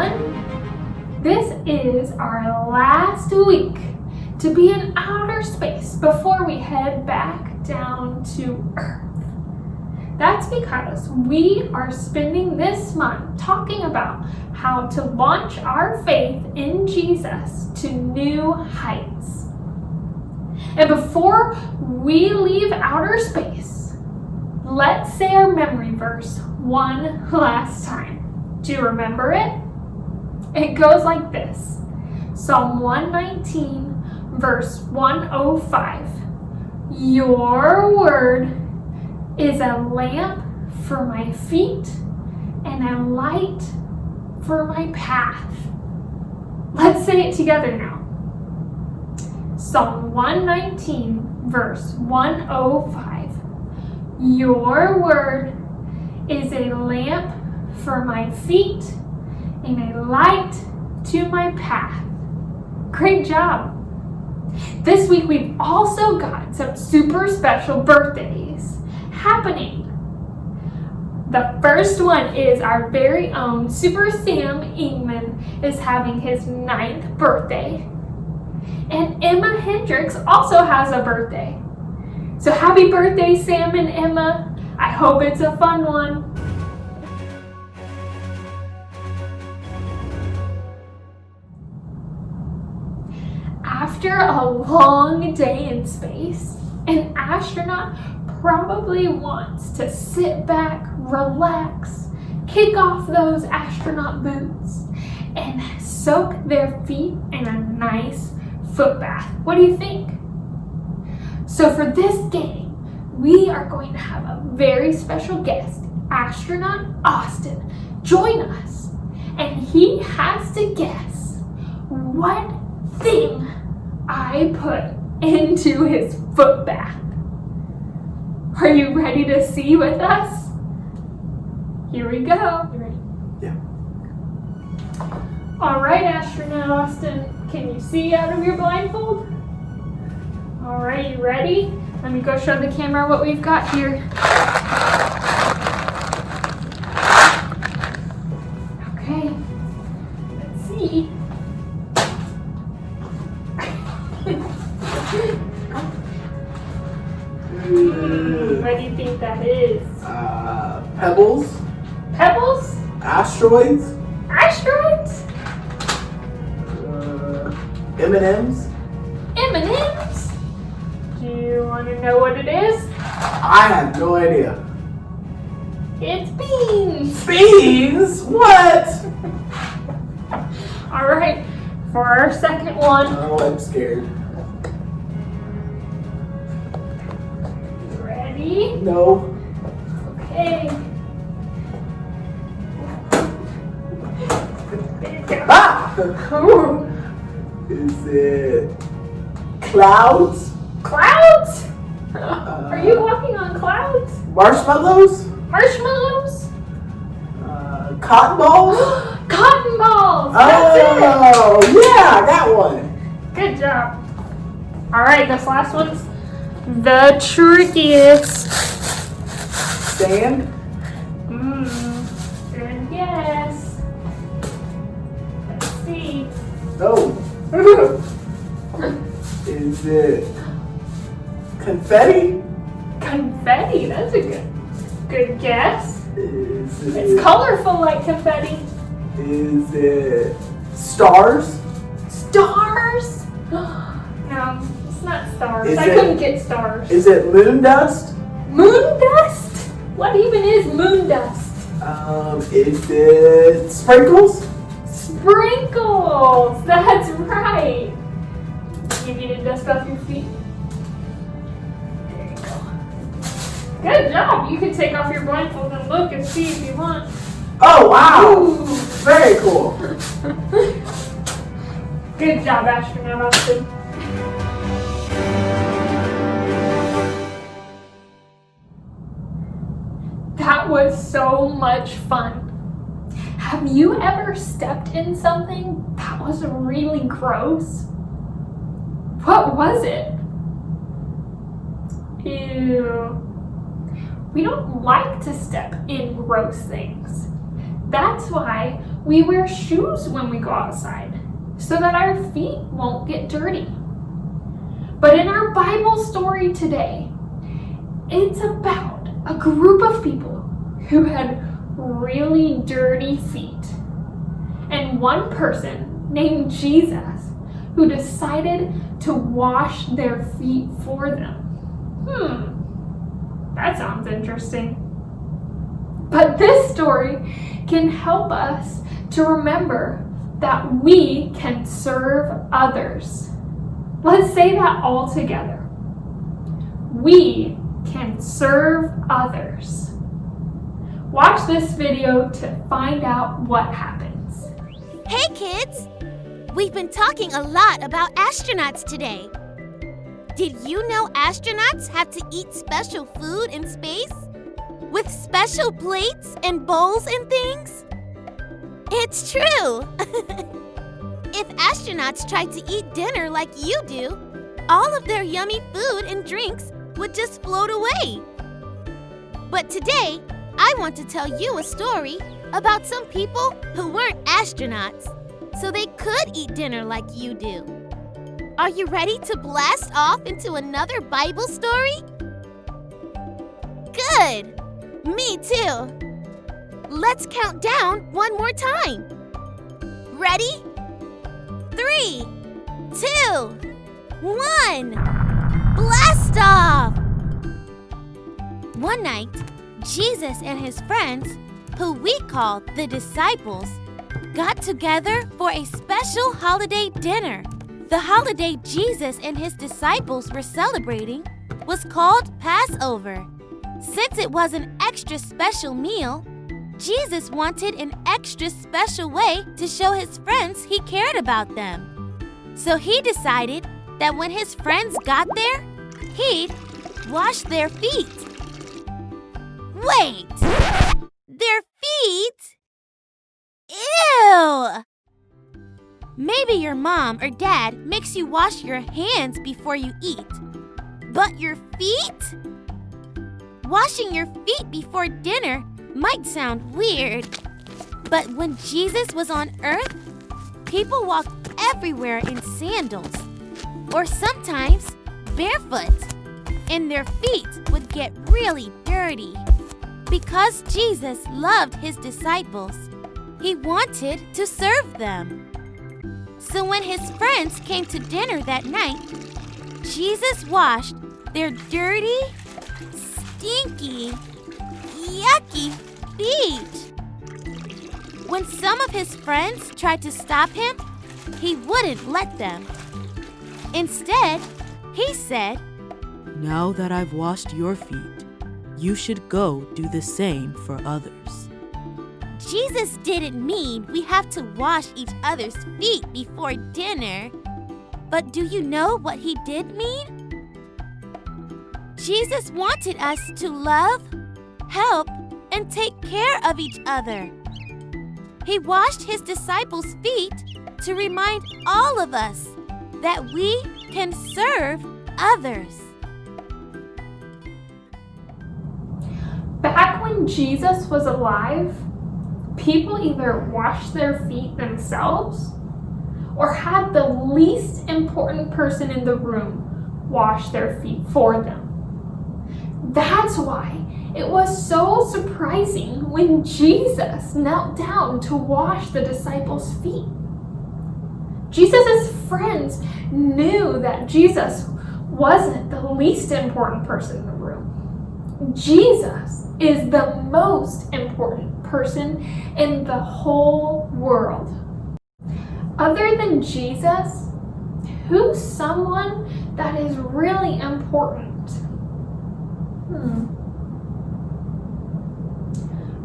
everyone. This is our last week to be in outer space before we head back down to Earth. That's because we are spending this month talking about how to launch our faith in Jesus to new heights. And before we leave outer space, let's say our memory verse one last time. Do you remember it? It goes like this. Psalm 119, verse 105. Your word is a lamp for my feet and a light for my path. Let's say it together now. Psalm 119, verse 105. Your word is a lamp for my feet and a light to my path. Great job. This week we've also got some super special birthdays happening. The first one is our very own Super Sam Ingman is having his 9th birthday. And Emma Hendricks also has a birthday. So happy birthday, Sam and Emma. I hope it's a fun one. After a long day in space, an astronaut probably wants to sit back, relax, kick off those astronaut boots, and soak their feet in a nice foot bath. What do you think? So for this game, we are going to have a very special guest, astronaut Austin, join us, and he has to guess what thing I put into his foot bath. Are you ready to see with us? Here we go. You ready? Yeah. All right, astronaut Austin, can you see out of your blindfold? All right, you ready? Let me go show the camera what we've got here. Okay, let's see. What do you think that is? Pebbles, Pebbles? asteroids, Asteroids? M&Ms. M&Ms? Do you want to know what it is? I have no idea. It's beans. Beans? What? All right, for our second one. Oh, I'm scared. You ready? No. Okay. There you go. Ah! Ooh. Is it clouds? Clouds? Are you walking on clouds? Marshmallows? Marshmallows? Cotton balls? Cotton balls! That's Oh, yeah, that one. it! Good job. Alright, this last one's the trickiest. Sand? Good guess. Let's see. No. Is it confetti? Confetti, that's a good guess. Is It's it, colorful like confetti. is it stars? Stars? No, it's not stars. Is I it- couldn't get stars. Is it moon dust? Moon dust? What even is moon dust? Is it sprinkles? Sprinkles! That's right. You need to dust off your feet. There you go. Good job. You can take off your blindfold and look and see if you want. Oh, wow. Ooh. Very cool. Good job, astronaut Austin. That was so much fun. Have you ever stepped in something that was really gross? What was it? Ew. We don't like to step in gross things. That's why we wear shoes when we go outside so that our feet won't get dirty. But in our Bible story today, it's about a group of people who had really dirty feet, and one person named Jesus who decided to wash their feet for them. That sounds interesting. But this story can help us to remember that we can serve others. Let's say that all together. We can serve others. Watch this video to find out what happens. Hey kids! We've been talking a lot about astronauts today. Did you know astronauts have to eat special food in space? With special plates and bowls and things? It's true! If astronauts tried to eat dinner like you do, all of their yummy food and drinks would just float away. But today, I want to tell you a story about some people who weren't astronauts, so they could eat dinner like you do. Are you ready to blast off into another Bible story? Good! Me too! Let's count down one more time. Ready? 3, 2, 1. Blast off! One night, Jesus and his friends, who we call the disciples, got together for a special holiday dinner. The holiday Jesus and his disciples were celebrating was called Passover. Since it was an extra special meal, Jesus wanted an extra special way to show his friends he cared about them. So he decided that when his friends got there, he'd wash their feet. Wait! Their feet? Ew! Maybe your mom or dad makes you wash your hands before you eat. But your feet? Washing your feet before dinner might sound weird. But when Jesus was on earth, people walked everywhere in sandals, or sometimes barefoot, and their feet would get really dirty. Because Jesus loved his disciples, he wanted to serve them. So when his friends came to dinner that night, Jesus washed their dirty, stinky, yucky feet. When some of his friends tried to stop him, he wouldn't let them. Instead, he said, "Now that I've washed your feet, you should go do the same for others." Jesus didn't mean we have to wash each other's feet before dinner. But do you know what he did mean? Jesus wanted us to love, help, and take care of each other. He washed his disciples' feet to remind all of us that we can serve others. Back when Jesus was alive, people either washed their feet themselves or had the least important person in the room wash their feet for them. That's why it was so surprising when Jesus knelt down to wash the disciples' feet. Jesus' friends knew that Jesus wasn't the least important person in the room. Jesus is the most important person in the whole world. Other than Jesus, who's someone that is really important?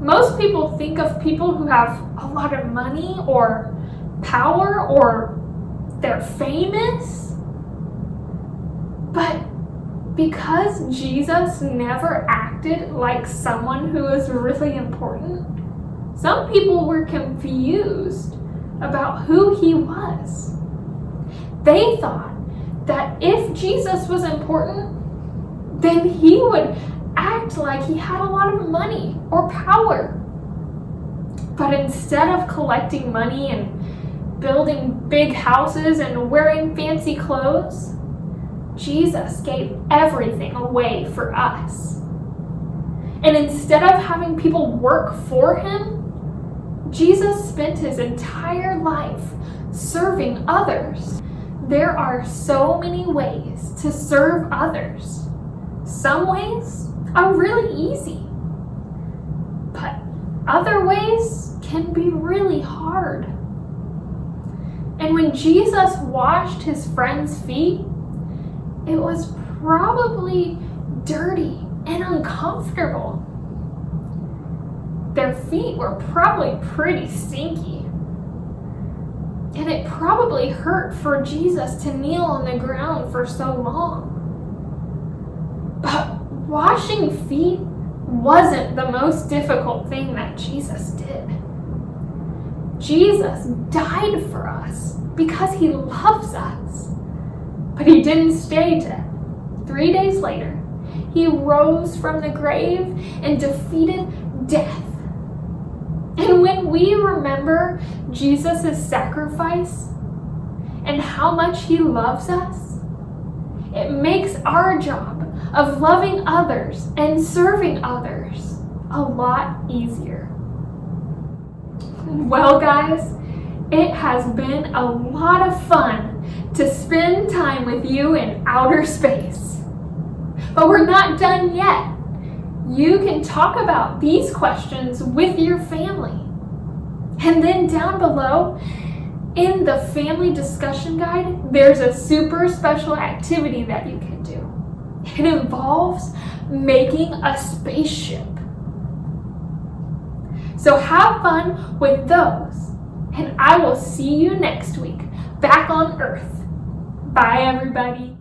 Most people think of people who have a lot of money or power or they're famous. But because Jesus never acted like someone who is really important, some people were confused about who he was. They thought that if Jesus was important, then he would act like he had a lot of money or power. But instead of collecting money and building big houses and wearing fancy clothes, Jesus gave everything away for us. And instead of having people work for him, Jesus spent his entire life serving others. There are so many ways to serve others. Some ways are really easy, but other ways can be really hard. And when Jesus washed his friends' feet, it was probably dirty and uncomfortable. Their feet were probably pretty stinky. And it probably hurt for Jesus to kneel on the ground for so long. But washing feet wasn't the most difficult thing that Jesus did. Jesus died for us because he loves us. But he didn't stay dead. 3 days later, he rose from the grave and defeated death. And when we remember Jesus' sacrifice and how much he loves us, it makes our job of loving others and serving others a lot easier. Well, guys, it has been a lot of fun to spend time with you in outer space. But we're not done yet. You can talk about these questions with your family. And then down below, in the family discussion guide, there's a super special activity that you can do. It involves making a spaceship. So have fun with those, and I will see you next week back on Earth. Bye, everybody.